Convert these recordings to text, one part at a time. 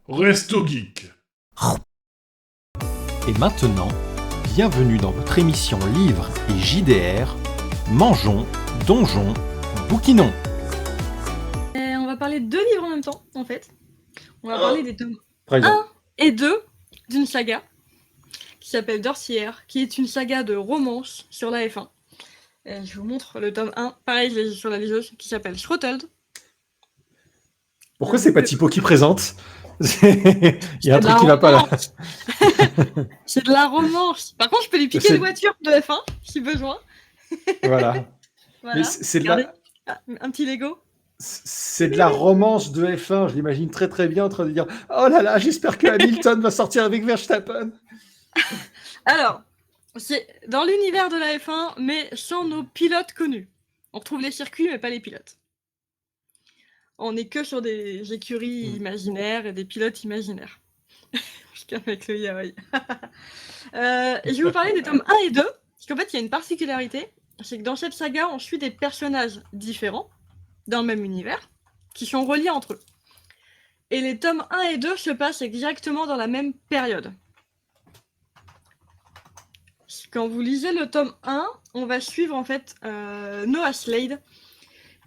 Resto Geek. Et maintenant, bienvenue dans votre émission Livres et JDR. Mangeons, donjons, bouquinons. On va parler de 2 livres en même temps, en fait. On va parler des tomes Par exemple. 1 et 2 d'une saga qui s'appelle Dorsière, qui est une saga de romance sur la F1. Je vous montre le tome 1, pareil, je l'ai sur la liseuse, qui s'appelle Throttled. Pourquoi c'est pas Thibaut qui présente? Il y a un truc qui va pas là. C'est de la romance. Par contre, je peux lui piquer une voiture de F1 si besoin. Voilà. Voilà. Mais c'est de la... Un petit Lego. C'est de la romance de F1. Je l'imagine très très bien en train de dire « Oh là là, j'espère que Hamilton va sortir avec Verstappen. » Alors, c'est dans l'univers de la F1, mais sans nos pilotes connus. On retrouve les circuits, mais pas les pilotes. On n'est que sur des écuries imaginaires et des pilotes imaginaires. Je calme avec le yaoi. Je vais vous parler des tomes 1 et 2, parce qu'en fait, il y a une particularité, c'est que dans cette saga, on suit des personnages différents, dans le même univers, qui sont reliés entre eux. Et les tomes 1 et 2 se passent exactement dans la même période. Quand vous lisez le tome 1, on va suivre en fait Noah Slade,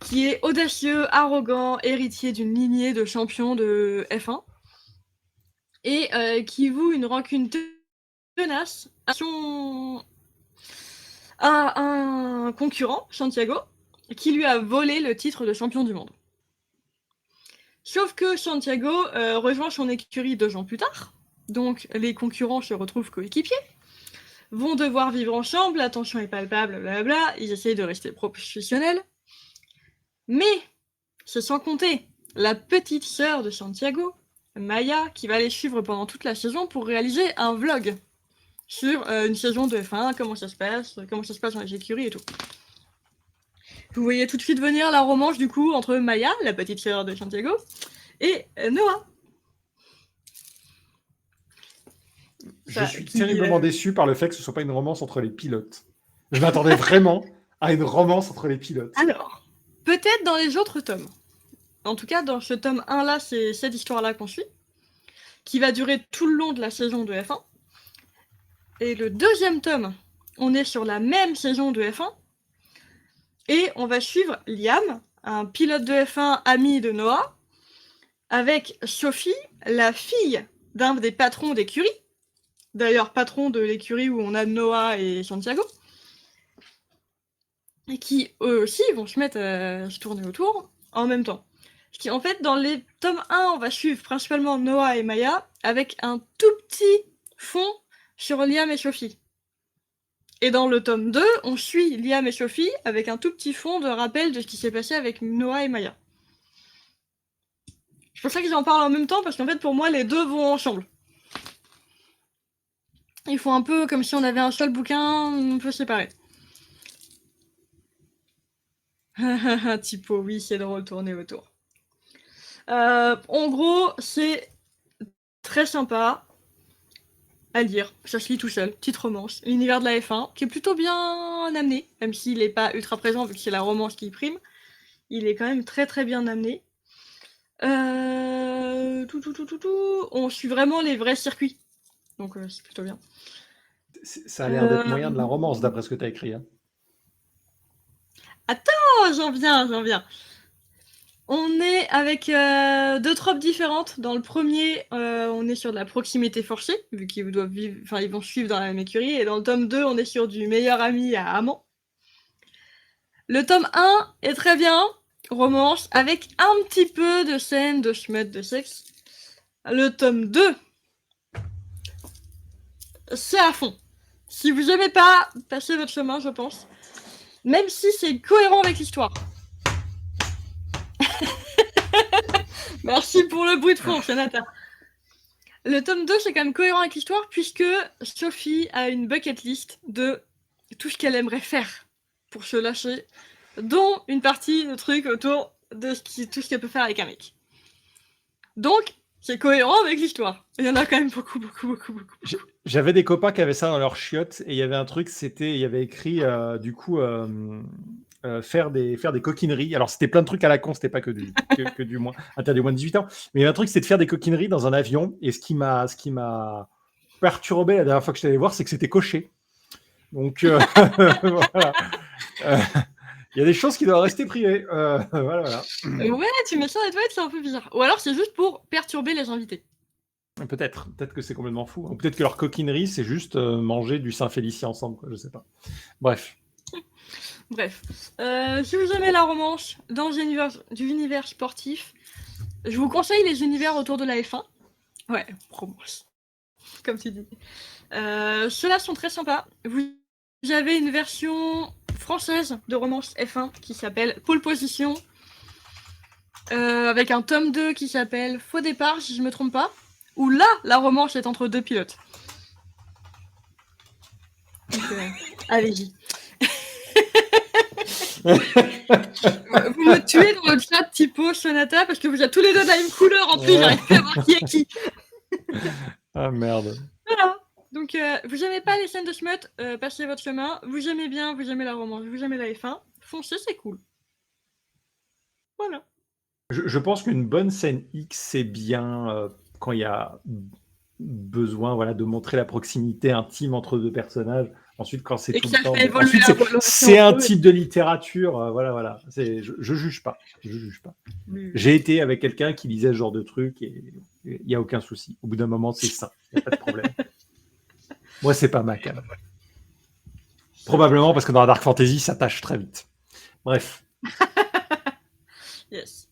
qui est audacieux, arrogant, héritier d'une lignée de champions de F1, et qui voue une rancune tenace à un concurrent, Santiago, qui lui a volé le titre de champion du monde. Sauf que Santiago rejoint son écurie 2 ans plus tard, donc les concurrents se retrouvent coéquipiers, vont devoir vivre ensemble, la tension est palpable, blablabla, ils essayent de rester professionnels. Mais, c'est sans compter la petite sœur de Santiago, Maya, qui va les suivre pendant toute la saison pour réaliser un vlog sur une saison de F1, comment ça se passe dans les écuries et tout. Vous voyez tout de suite venir la romance du coup entre Maya, la petite sœur de Santiago, et Noah. Je suis terriblement déçu par le fait que ce ne soit pas une romance entre les pilotes. Je m'attendais vraiment à une romance entre les pilotes. Alors, peut-être dans les autres tomes. En tout cas, dans ce tome 1-là, c'est cette histoire-là qu'on suit, qui va durer tout le long de la saison de F1. Et le deuxième tome, on est sur la même saison de F1, et on va suivre Liam, un pilote de F1 ami de Noah, avec Sophie, la fille d'un des patrons d'écurie, d'ailleurs patron de l'écurie où on a Noah et Santiago, et qui eux aussi vont se mettre à se tourner autour en même temps. En fait, dans les tomes 1, on va suivre principalement Noah et Maya, avec un tout petit fond sur Liam et Sophie. Et dans le tome 2, on suit Liam et Sophie avec un tout petit fond de rappel de ce qui s'est passé avec Noah et Maya. C'est pour ça que j'en parle en même temps, parce qu'en fait, pour moi, les deux vont ensemble. Ils font un peu comme si on avait un seul bouquin un peu séparé. Typo, oui, c'est drôle, tourner autour. En gros, c'est très sympa à lire, ça se lit tout seul, petite romance, l'univers de la F1, qui est plutôt bien amené, même s'il n'est pas ultra présent vu que c'est la romance qui prime, il est quand même très très bien amené. On suit vraiment les vrais circuits, donc c'est plutôt bien. Ça a l'air d'être moyen de la romance d'après ce que tu as écrit. Hein. Attends, j'en viens. On est avec 2 tropes différentes. Dans le premier, on est sur de la proximité forcée, vu qu'ils doivent vivre, enfin ils vont suivre dans la même écurie. Et dans le tome 2, on est sur du meilleur ami à amant. Le tome 1 est très bien, romance, avec un petit peu de scènes de schmutz de sexe. Le tome 2, c'est à fond. Si vous aimez pas, passez votre chemin, je pense. Même si c'est cohérent avec l'histoire. Merci pour le bruit de fond, Chanata. Le tome 2, c'est quand même cohérent avec l'histoire, puisque Sophie a une bucket list de tout ce qu'elle aimerait faire pour se lâcher, dont une partie de trucs autour de tout ce qu'elle peut faire avec un mec. Donc, c'est cohérent avec l'histoire. Il y en a quand même beaucoup. J'avais des copains qui avaient ça dans leur chiotte, et il y avait un truc, il y avait écrit, faire des coquineries. Alors, c'était plein de trucs à la con, c'était pas que du moins interdit au moins de 18 ans. Mais il y a un truc, c'est de faire des coquineries dans un avion. Et ce qui m'a perturbé la dernière fois que je suis allé voir, c'est que c'était coché. Donc, voilà. Il y a des choses qui doivent rester privées. Voilà. Ouais, tu mets ça dans les toilettes, c'est un peu bizarre. Ou alors, c'est juste pour perturber les invités. Peut-être que c'est complètement fou. Ou peut-être que leur coquinerie, c'est juste manger du Saint-Félicien ensemble, quoi, je sais pas. Bref. Si vous aimez la romance dans l'univers sportif, je vous conseille les univers autour de la F1. Ouais, romance, comme tu dis. Ceux-là sont très sympas. Vous avez une version française de romance F1 qui s'appelle Pole Position, avec un tome 2 qui s'appelle Faux Départ, si je me trompe pas, où là, la romance est entre deux pilotes. Donc, allez-y. Vous me tuez dans le chat Typo, Sonata, parce que vous êtes tous les deux de la même couleur en plus, j'arrive plus à voir qui est qui. Ah merde. Voilà. Donc, vous aimez pas les scènes de smut, passez votre chemin. Vous aimez bien, vous aimez la romance, vous aimez la F1, foncez, c'est cool. Voilà. Je pense qu'une bonne scène X, c'est bien quand il y a besoin, voilà, de montrer la proximité intime entre deux personnages. Ensuite, quand c'est Et tout que le temps, ça fait évoluer ensuite, la relation c'est un entre eux. type de littérature. Voilà. Je juge pas. J'ai été avec quelqu'un qui lisait ce genre de truc et il n'y a aucun souci. Au bout d'un moment, c'est ça. Il n'y a pas de problème. Moi, c'est pas ma cam. Probablement parce que dans la Dark Fantasy, ça tâche très vite. Bref. Yes.